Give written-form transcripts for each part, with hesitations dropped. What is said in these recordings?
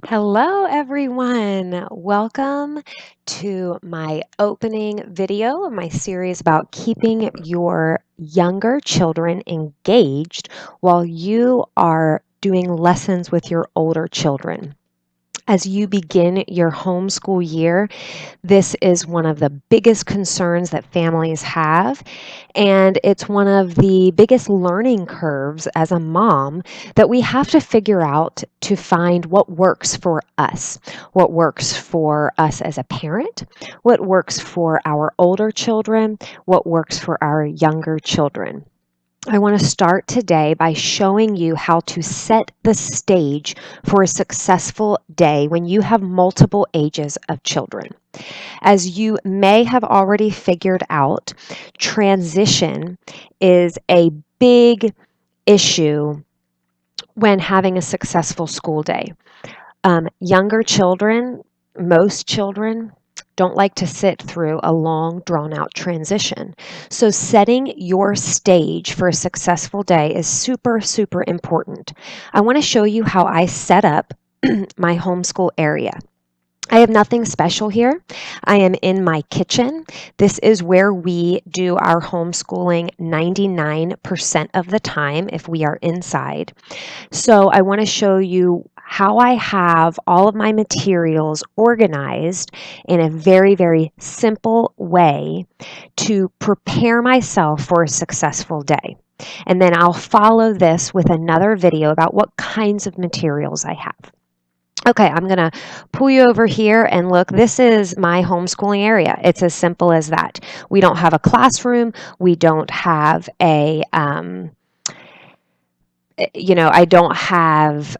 Hello, everyone. Welcome to my opening video of my series about keeping your younger children engaged while you are doing lessons with your older children. As you begin your homeschool year, this is one of the biggest concerns that families have, and it's one of the biggest learning curves as a mom that we have to figure out to find what works for us, what works for us as a parent, what works for our older children, what works for our younger children. I want to start today by showing you how to set the stage for a successful day when you have multiple ages of children. As you may have already figured out, transition is a big issue when having a successful school day. Younger children, most children, don't like to sit through a long, drawn out transition. So, setting your stage for a successful day is super, super important. I want to show you how I set up my homeschool area. I have nothing special here. I am in my kitchen. This is where we do our homeschooling 99% of the time if we are inside. So I want to show you how I have all of my materials organized in a very, very simple way to prepare myself for a successful day. And then I'll follow this with another video about what kinds of materials I have. Okay, I'm going to pull you over here and look. This is my homeschooling area. It's as simple as that. We don't have a classroom. We don't have I don't have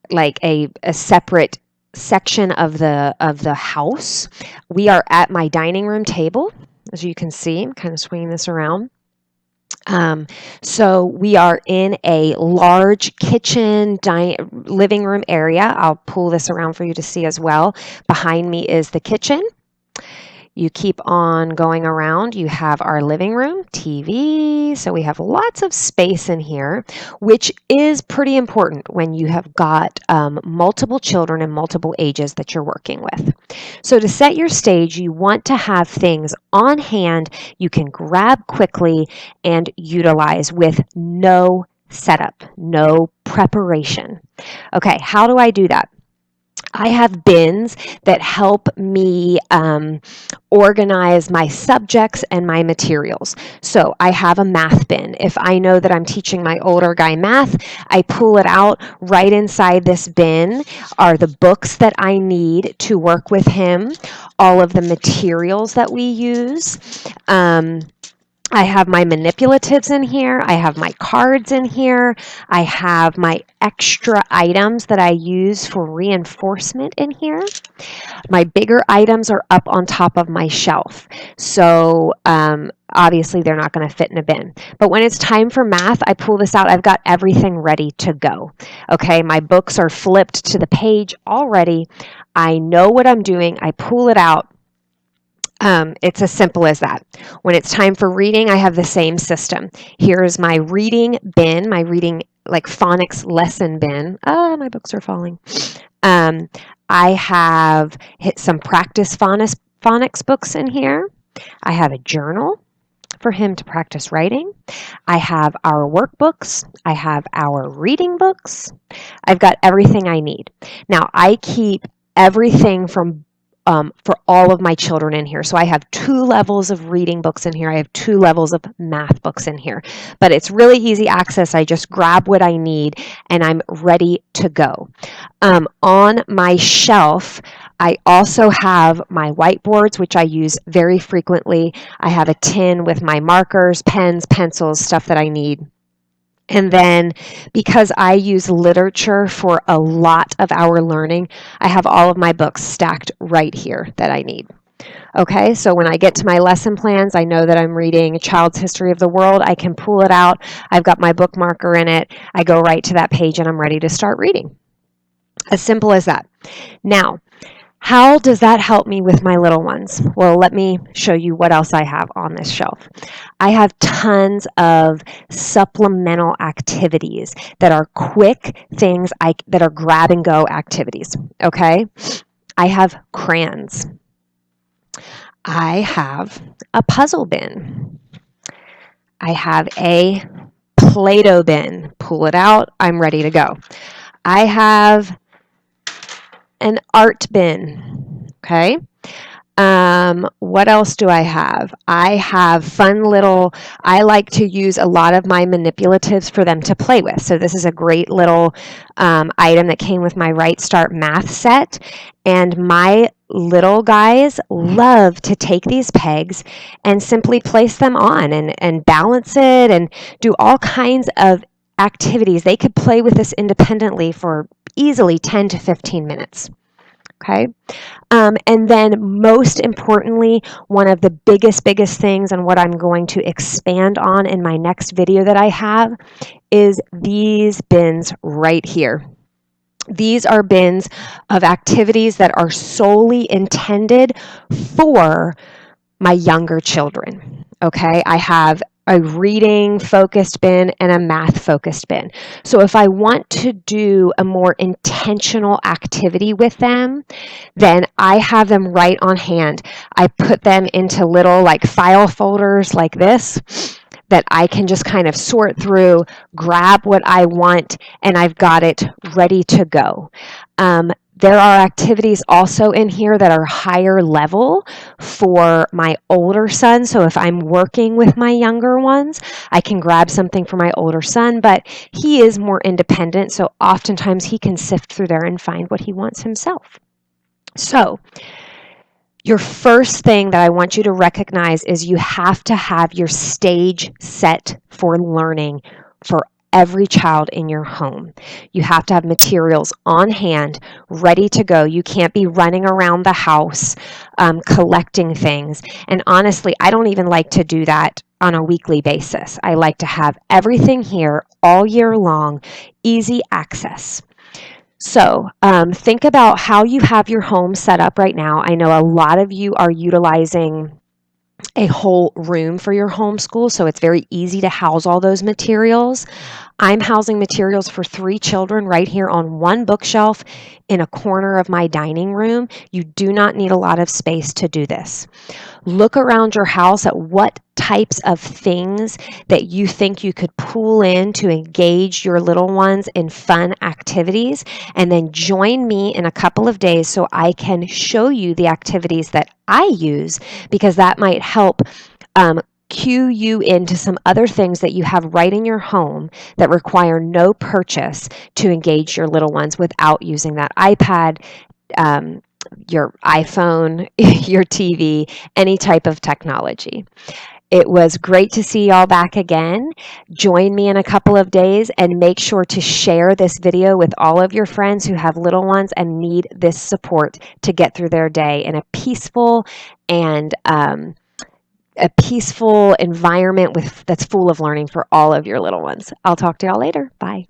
like a separate section of the house. We are at my dining room table, as you can see. I'm kind of swinging this around. So we are in a large kitchen, living room area. I'll pull this around for you to see as well. Behind me is the kitchen. You keep on going around. You have our living room, TV. So we have lots of space in here, which is pretty important when you have got multiple children and multiple ages that you're working with. So to set your stage, you want to have things on hand you can grab quickly and utilize with no setup, no preparation. Okay, how do I do that? I have bins that help me organize my subjects and my materials. So I have a math bin. If I know that I'm teaching my older guy math, I pull it out. Right inside this bin are the books that I need to work with him, all of the materials that we use. I have my manipulatives in here. I have my cards in here. I have my extra items that I use for reinforcement in here. My bigger items are up on top of my shelf. So obviously they're not going to fit in a bin. But when it's time for math, I pull this out. I've got everything ready to go. Okay, my books are flipped to the page already. I know what I'm doing. I pull it out. It's as simple as that. When it's time for reading, I have the same system. Here's my reading bin, my reading like phonics lesson bin. Oh, my books are falling. I have hit some practice phonics books in here. I have a journal for him to practice writing. I have our workbooks. I have our reading books. I've got everything I need. Now, I keep everything for all of my children in here. So I have 2 levels of reading books in here. I have 2 levels of math books in here. But it's really easy access. I just grab what I need and I'm ready to go. On my shelf, I also have my whiteboards, which I use very frequently. I have a tin with my markers, pens, pencils, stuff that I need. And then because I use literature for a lot of our learning, I have all of my books stacked right here that I need. Okay, so when I get to my lesson plans, I know that I'm reading A Child's History of the World. I can pull it out. I've got my bookmarker in it. I go right to that page and I'm ready to start reading. As simple as that. Now, How does that help me with my little ones? Well, let me show you what else I have on this shelf. I have tons of supplemental activities that are quick things that are grab and go activities, okay? I have crayons. I have a puzzle bin. I have a Play-Doh bin. Pull it out, I'm ready to go. I have an art bin, okay? What else do I have? I have I like to use a lot of my manipulatives for them to play with. So this is a great little item that came with my Right Start math set. And my little guys love to take these pegs and simply place them on and balance it and do all kinds of activities. They could play with this independently for easily 10 to 15 minutes. Okay. And then most importantly, one of the biggest things and what I'm going to expand on in my next video that I have is these bins right here. These are bins of activities that are solely intended for my younger children. Okay, I have a reading focused bin and a math focused bin. So if I want to do a more intentional activity with them, then I have them right on hand. I put them into little like file folders like this that I can just kind of sort through, grab what I want, and I've got it ready to go. There are activities also in here that are higher level for my older son. So if I'm working with my younger ones, I can grab something for my older son, but he is more independent. So oftentimes he can sift through there and find what he wants himself. So your first thing that I want you to recognize is you have to have your stage set for learning for every child in your home. You have to have materials on hand, ready to go. You can't be running around the house collecting things. And honestly, I don't even like to do that on a weekly basis. I like to have everything here all year long, easy access. So think about how you have your home set up right now. I know a lot of you are utilizing a whole room for your homeschool, so it's very easy to house all those materials. I'm housing materials for 3 children right here on one bookshelf in a corner of my dining room. You do not need a lot of space to do this. Look around your house at what types of things that you think you could pull in to engage your little ones in fun activities, and then join me in a couple of days so I can show you the activities that I use, because that might help cue you into some other things that you have right in your home that require no purchase to engage your little ones without using that iPad, your iPhone, your TV, any type of technology. It was great to see y'all back again. Join me in a couple of days and make sure to share this video with all of your friends who have little ones and need this support to get through their day in a peaceful and environment that's full of learning for all of your little ones. I'll talk to y'all later. Bye.